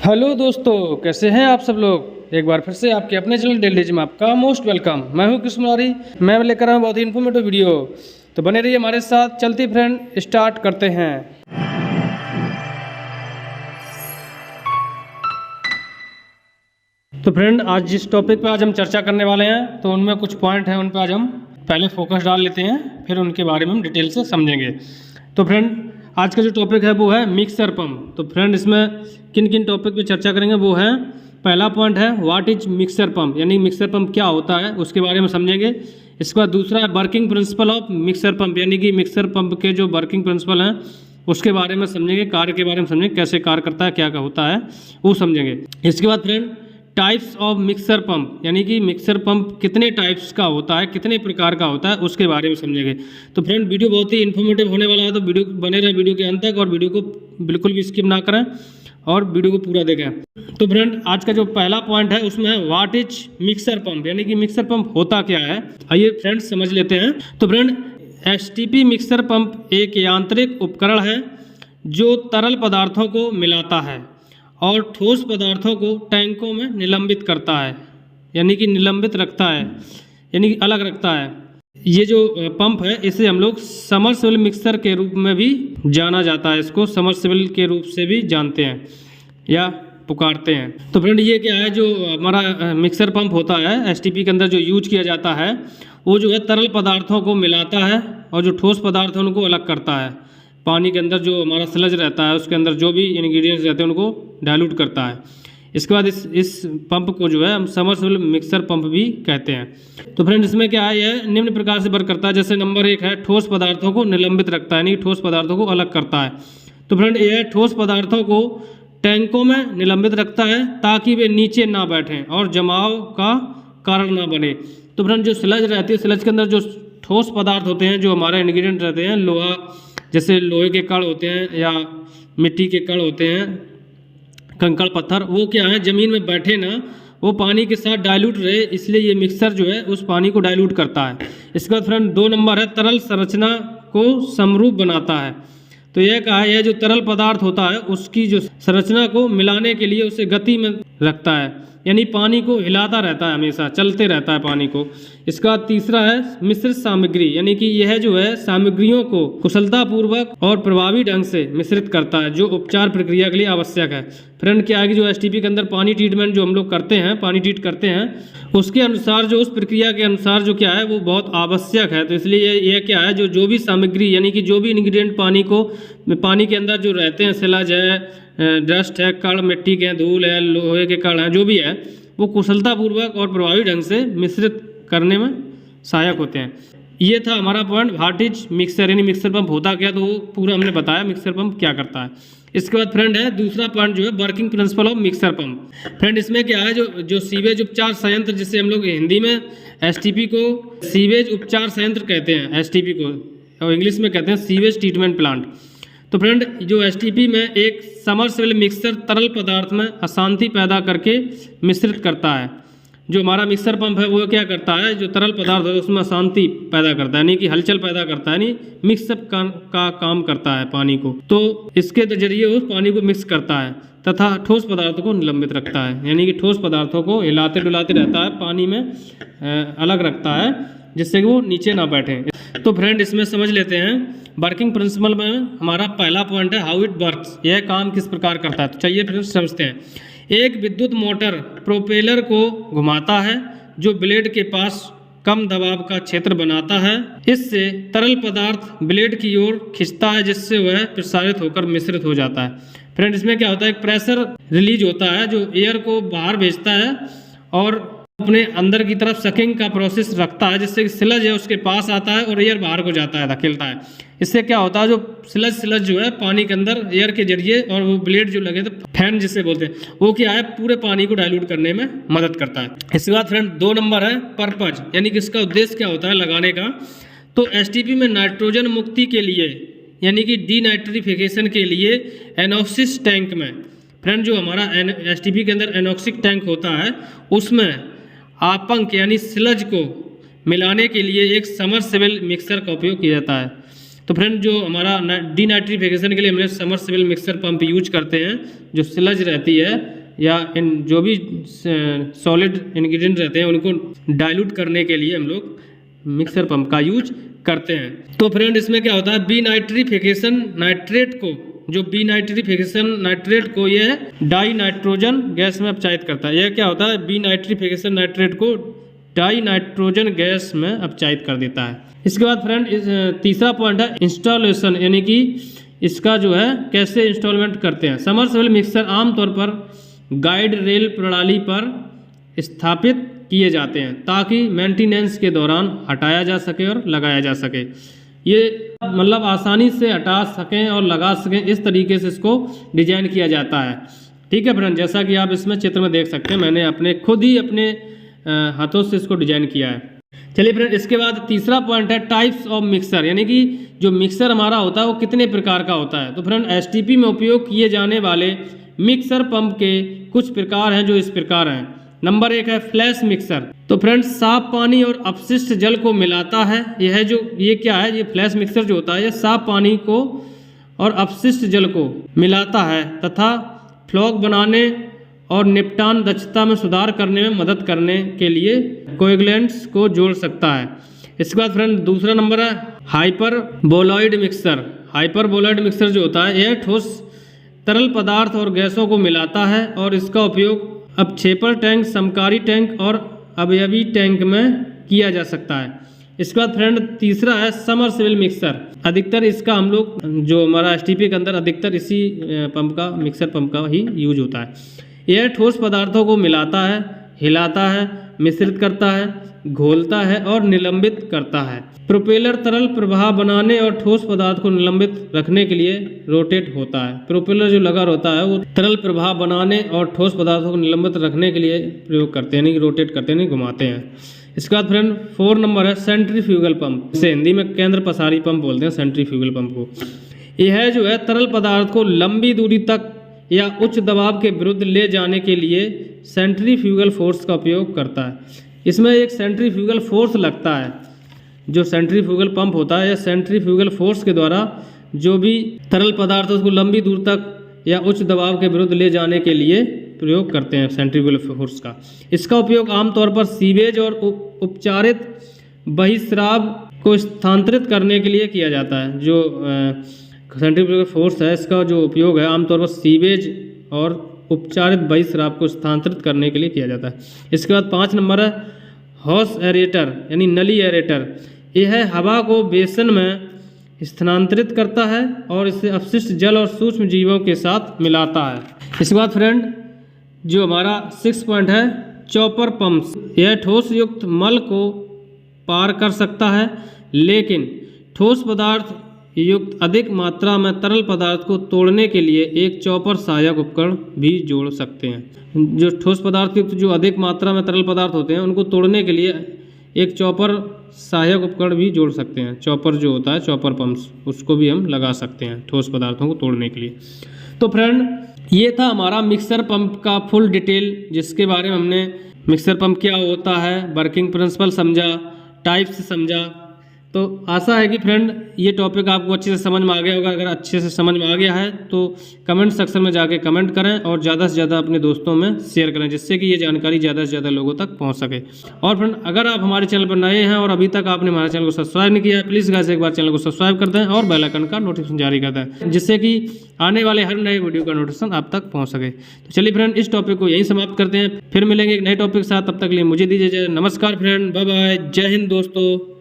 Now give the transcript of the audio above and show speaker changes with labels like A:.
A: Hello दोस्तों, कैसे हैं आप सब लोग। एक बार फिर से आपके अपने चैनल डेली में आपका मोस्ट वेलकम। मैं हूं कृष्ण मुरारी। मैं लेकर आया हूं बहुत ही इन्फॉर्मेटिव वीडियो, तो बने रहिए हमारे साथ। चलती फ्रेंड, स्टार्ट करते हैं। तो फ्रेंड, आज जिस टॉपिक पे आज हम चर्चा करने वाले हैं, तो उनमें कुछ पॉइंट हैं, उन पर आज हम पहले फोकस डाल लेते हैं, फिर उनके बारे में हम डिटेल से समझेंगे। तो फ्रेंड, आज का जो टॉपिक है वो है मिक्सर पंप। तो फ्रेंड, इसमें किन किन टॉपिक पे चर्चा करेंगे वो है, पहला पॉइंट है व्हाट इज मिक्सर पंप, यानी मिक्सर पंप क्या होता है उसके बारे में समझेंगे। इसके बाद दूसरा है working principle of mixer pump, यानी कि मिक्सर पंप के जो वर्किंग प्रिंसिपल हैं उसके बारे में समझेंगे, कार्य के बारे में समझेंगे, कैसे कार्य करता है, क्या क्या होता है वो समझेंगे। इसके बाद friend, types of mixer pump, यानी कि मिक्सर पंप कितने टाइप्स का होता है, कितने प्रकार का होता है, उसके बारे में समझेंगे। तो फ्रेंड, वीडियो बहुत ही इन्फॉर्मेटिव होने वाला है, तो वीडियो बने रहे वीडियो के अंत तक, और वीडियो को बिल्कुल भी स्किप ना करें और वीडियो को पूरा देखें। तो फ्रेंड, आज का जो पहला पॉइंट है उसमें है व्हाट इज मिक्सर पंप, यानी कि मिक्सर पंप होता क्या है। आइए फ्रेंड समझ लेते हैं। तो फ्रेंड, एसटीपी मिक्सर पंप एक यांत्रिक उपकरण है जो तरल पदार्थों को मिलाता है और ठोस पदार्थों को टैंकों में निलंबित करता है, यानी कि निलंबित रखता है, यानी कि अलग रखता है। ये जो पंप है इसे हम लोग समरसेबल मिक्सर के रूप में भी जाना जाता है, इसको समरसेबल के रूप से भी जानते हैं या पुकारते हैं। तो फ्रेंड, ये क्या है, जो हमारा मिक्सर पंप होता है एसटीपी के अंदर जो यूज किया जाता है, वो जो है तरल पदार्थों को मिलाता है और जो ठोस पदार्थ है उनको अलग करता है। पानी के अंदर जो हमारा स्लज रहता है उसके अंदर जो भी इंग्रेडिएंट्स रहते हैं उनको डाइल्यूट करता है। इसके बाद इस पंप को जो है हम समरसेबल मिक्सर पंप भी कहते हैं। तो फ्रेंड, इसमें क्या है, यह निम्न प्रकार से वर्क करता है। जैसे नंबर 1 है ठोस पदार्थों को निलंबित रखता है, यानी ठोस पदार्थों को अलग करता है। तो फ्रेंड, यह ठोस पदार्थों को टैंकों में निलंबित रखता है ताकि वे नीचे ना बैठें और जमाव का कारण ना बने। तो फ्रेंड, जो स्लज रहती है, स्लज के अंदर जो ठोस पदार्थ होते हैं, जो हमारे इंग्रेडिएंट रहते हैं, लोहा, जैसे लोहे के कण होते हैं या मिट्टी के कण होते हैं, कंकड़ पत्थर, वो क्या है, ज़मीन में बैठे ना, वो पानी के साथ डाइल्यूट रहे, इसलिए ये मिक्सर जो है उस पानी को डाइल्यूट करता है। इसके बाद फ्रेंड 2 नंबर है तरल संरचना को समरूप बनाता है। तो यह कहा है, यह जो तरल पदार्थ होता है उसकी जो संरचना को मिलाने के लिए उसे गति में रखता है, यानी पानी को हिलाता रहता है, हमेशा चलते रहता है पानी को। इसका तीसरा है मिश्रित सामग्री, यानी कि यह जो है सामग्रियों को कुशलतापूर्वक और प्रभावी ढंग से मिश्रित करता है, जो उपचार प्रक्रिया के लिए आवश्यक है। फ्रेंड, क्या है कि जो एसटीपी के अंदर पानी ट्रीटमेंट जो हम लोग करते हैं, पानी ट्रीट करते हैं, उसके अनुसार जो उस प्रक्रिया के अनुसार जो क्या है वो बहुत आवश्यक है। तो इसलिए यह क्या है, जो भी सामग्री, यानी कि जो भी इंग्रेडिएंट पानी के अंदर जो रहते हैं, स्लज है, डस्ट है, कण मिट्टी के, धूल है, लोहे के कण हैं, जो भी है, वो कुशलतापूर्वक और प्रभावी ढंग से मिश्रित करने में सहायक होते हैं। ये था हमारा पॉइंट व्हाट इज मिक्सर, यानी मिक्सर पंप होता क्या, तो वो पूरा हमने बताया मिक्सर पंप क्या करता है। इसके बाद फ्रेंड है दूसरा पॉइंट जो है working principle of mixer pump. Friend, इसमें क्या है, जो सीवेज उपचार संयंत्र, जिसे हम लोग हिंदी में एसटीपी को सीवेज उपचार संयंत्र कहते हैं, एसटीपी को, और इंग्लिश में कहते हैं सीवेज ट्रीटमेंट प्लांट। तो फ्रेंड, जो एसटीपी में एक समरसेबल मिक्सर तरल पदार्थ में अशांति पैदा करके मिश्रित करता है। जो हमारा मिक्सर पंप है वो क्या करता है, जो तरल पदार्थ है उसमें अशांति पैदा करता है, यानी कि हलचल पैदा करता है, यानी मिक्सअप का काम करता है पानी को। तो इसके जरिए उस पानी को मिक्स करता है तथा ठोस पदार्थों को निलंबित रखता है, यानी कि ठोस पदार्थों को हिलाते डुलाते रहता है, पानी में अलग रखता है, जिससे कि वो नीचे ना बैठे। तो फ्रेंड, इसमें समझ लेते हैं वर्किंग प्रिंसिपल में हमारा पहला पॉइंट है हाउ इट वर्क्स, यह काम किस प्रकार करता है। तो चलिए फिर समझते हैं। एक विद्युत मोटर प्रोपेलर को घुमाता है जो ब्लेड के पास कम दबाव का क्षेत्र बनाता है। इससे तरल पदार्थ ब्लेड की ओर खींचता है, जिससे वह प्रसारित होकर मिश्रित हो जाता है। फ्रेंड, इसमें क्या होता है, एक प्रेशर रिलीज होता है जो एयर को बाहर भेजता है और अपने अंदर की तरफ सकिंग का प्रोसेस रखता है, जिससे कि स्लज है उसके पास आता है और एयर बाहर को जाता है, धकेलता है। इससे क्या होता है, जो स्लज जो है पानी के अंदर एयर के जरिए, और वो ब्लेड जो लगे तो फैन जिसे बोलते हैं, वो क्या है पूरे पानी को डाइल्यूट करने में मदद करता है। इसके बाद फ्रेंड 2 नंबर है पर्पज, यानी कि इसका उद्देश्य क्या होता है लगाने का। तो एसटीपी में नाइट्रोजन मुक्ति के लिए, यानी कि डीनाइट्रिफिकेशन के लिए एनॉक्सिस टैंक में, फ्रेंड जो हमारा एसटीपी के अंदर एनॉक्सिक टैंक होता है उसमें आपंक यानी स्लज को मिलाने के लिए एक समरसेबल मिक्सर का उपयोग किया जाता है। तो फ्रेंड, जो हमारा डीनाइट्रिफिकेशन के लिए हमने समरसेबल मिक्सर पंप यूज करते हैं, जो स्लज रहती है या इन जो भी सॉलिड इंग्रेडिएंट रहते हैं उनको डाइल्यूट करने के लिए हम लोग मिक्सर पंप का यूज करते हैं। तो फ्रेंड इसमें क्या होता है, बीनाइट्रिफिकेशन नाइट्रेट को, जो बीनाइट्रिफिकेशन नाइट्रेट को यह डाई नाइट्रोजन गैस में अपचायित करता है। यह क्या होता है, बीनाइट्रिफिकेशन नाइट्रेट को डाई नाइट्रोजन गैस में अपचायित कर देता है। इसके बाद फ्रेंड तीसरा पॉइंट है इंस्टॉलेशन, यानी कि इसका जो है कैसे इंस्टॉलमेंट करते हैं। समरसेबल मिक्सर आमतौर पर गाइड रेल प्रणाली पर स्थापित किए जाते हैं ताकि मेंटेनेंस के दौरान हटाया जा सके और लगाया जा सके। ये मतलब आसानी से हटा सकें और लगा सकें, इस तरीके से इसको डिजाइन किया जाता है। ठीक है फ्रेंड, जैसा कि आप इसमें चित्र में देख सकते हैं, मैंने खुद ही अपने हाथों से इसको डिजाइन किया है। चलिए फ्रेंड, इसके बाद तीसरा पॉइंट है टाइप्स ऑफ मिक्सर, यानी कि जो मिक्सर हमारा होता है वो कितने प्रकार का होता है। तो फ्रेंड एसटीपी में उपयोग किए जाने वाले मिक्सर पंप के कुछ प्रकार हैं जो इस प्रकार हैं। नंबर 1 है फ्लैश मिक्सर। तो फ्रेंड्स साफ पानी और अपशिष्ट जल को मिलाता है। ये क्या है, ये फ्लैश मिक्सर जो होता है ये साफ पानी को और अपशिष्ट जल को मिलाता है तथा फ्लॉग बनाने और निपटान दक्षता में सुधार करने में मदद करने के लिए कोएगुलेंट्स को जोड़ सकता है। इसके बाद फ्रेंड दूसरा नंबर है हाइपरबोलॉइड मिक्सर। हाइपरबोलॉइड मिक्सर जो होता है यह ठोस तरल पदार्थ और गैसों को मिलाता है और इसका उपयोग अपक्षेपण टैंक, समकारी टैंक और अवयवी टैंक में किया जा सकता है। इसके बाद फ्रेंड तीसरा है समरसेबल मिक्सर। अधिकतर इसका हम लोग जो हमारा एसटीपी के अंदर अधिकतर इसी पंप का, मिक्सर पंप का ही यूज होता है। यह ठोस पदार्थों को मिलाता है, हिलाता है, मिश्रित करता है, घोलता है और निलंबित करता है। प्रोपेलर तरल प्रवाह बनाने और ठोस पदार्थ को निलंबित रखने के लिए रोटेट होता है। प्रोपेलर जो लगा होता है वो तरल प्रवाह बनाने और ठोस पदार्थों को निलंबित रखने के लिए प्रयोग करते हैं, नहीं रोटेट करते हैं, नहीं घुमाते हैं। इसके बाद फ्रेंड 4 नंबर है सेंट्रीफ्यूगल पंप, इसे हिंदी में केंद्र पसारी पंप बोलते हैं, सेंट्रीफ्यूगल पंप को। यह जो है तरल पदार्थ को लंबी दूरी तक या उच्च दबाव के विरुद्ध ले जाने के लिए सेंट्रीफ्यूगल फोर्स का उपयोग करता है। इसमें एक सेंट्रीफ्यूगल फोर्स लगता है। जो सेंट्रीफ्यूगल पंप होता है, यह सेंट्रीफ्यूगल फोर्स के द्वारा जो भी तरल पदार्थ उसको लंबी दूर तक या उच्च दबाव के विरुद्ध ले जाने के लिए प्रयोग करते हैं सेंट्रीफ्यूगल फोर्स का। इसका उपयोग आमतौर पर सीवेज और उपचारित बहिस्राव को स्थानांतरित करने के लिए किया जाता है। जो सेंट्रीफ्यूगल फोर्स है इसका जो उपयोग है आमतौर पर सीवेज और उपचारित बहिस्राव को स्थानांतरित करने के लिए किया जाता है। इसके बाद 5 नंबर है हॉस एरेटर, यानी नली एरेटर। यह हवा को बेसन में स्थानांतरित करता है और इसे अपशिष्ट जल और सूक्ष्म जीवों के साथ मिलाता है। इसके बाद फ्रेंड जो हमारा 6 पॉइंट है चॉपर पंप्स। यह ठोस युक्त मल को पार कर सकता है, लेकिन ठोस पदार्थ युक्त अधिक मात्रा में तरल पदार्थ को तोड़ने के लिए एक चॉपर सहायक उपकरण भी जोड़ सकते हैं। जो ठोस पदार्थ युक्त जो अधिक मात्रा में तरल पदार्थ होते हैं उनको तोड़ने के लिए एक चॉपर सहायक उपकरण भी जोड़ सकते हैं। चॉपर जो होता है, चॉपर पंप्स, उसको भी हम लगा सकते हैं ठोस पदार्थों को तोड़ने के लिए। तो फ्रेंड ये था हमारा मिक्सर पंप का फुल डिटेल, जिसके बारे में हमने मिक्सर पंप क्या होता है, वर्किंग प्रिंसिपल समझा, टाइप्स समझा। तो आशा है कि फ्रेंड ये टॉपिक आपको अच्छे से समझ में आ गया होगा। अगर अच्छे से समझ में आ गया है तो कमेंट सेक्शन में जाके कमेंट करें और ज़्यादा से ज़्यादा अपने दोस्तों में शेयर करें, जिससे कि ये जानकारी ज़्यादा से ज़्यादा लोगों तक पहुंच सके। और फ्रेंड अगर आप हमारे चैनल पर नए हैं और अभी तक आपने हमारे चैनल को सब्सक्राइब नहीं किया है, प्लीज़ गाइस एक बार चैनल को सब्सक्राइब कर दें और बेल आइकन का नोटिफिकेशन जारी कर दें, जिससे कि आने वाले हर नए वीडियो का नोटिफिकेशन आप तक पहुँच सके। तो चलिए फ्रेंड इस टॉपिक को यहीं समाप्त करते हैं, फिर मिलेंगे एक नए टॉपिक के साथ। तब तक के लिए मुझे दीजिए नमस्कार फ्रेंड, बाय बाय, जय हिंद दोस्तों।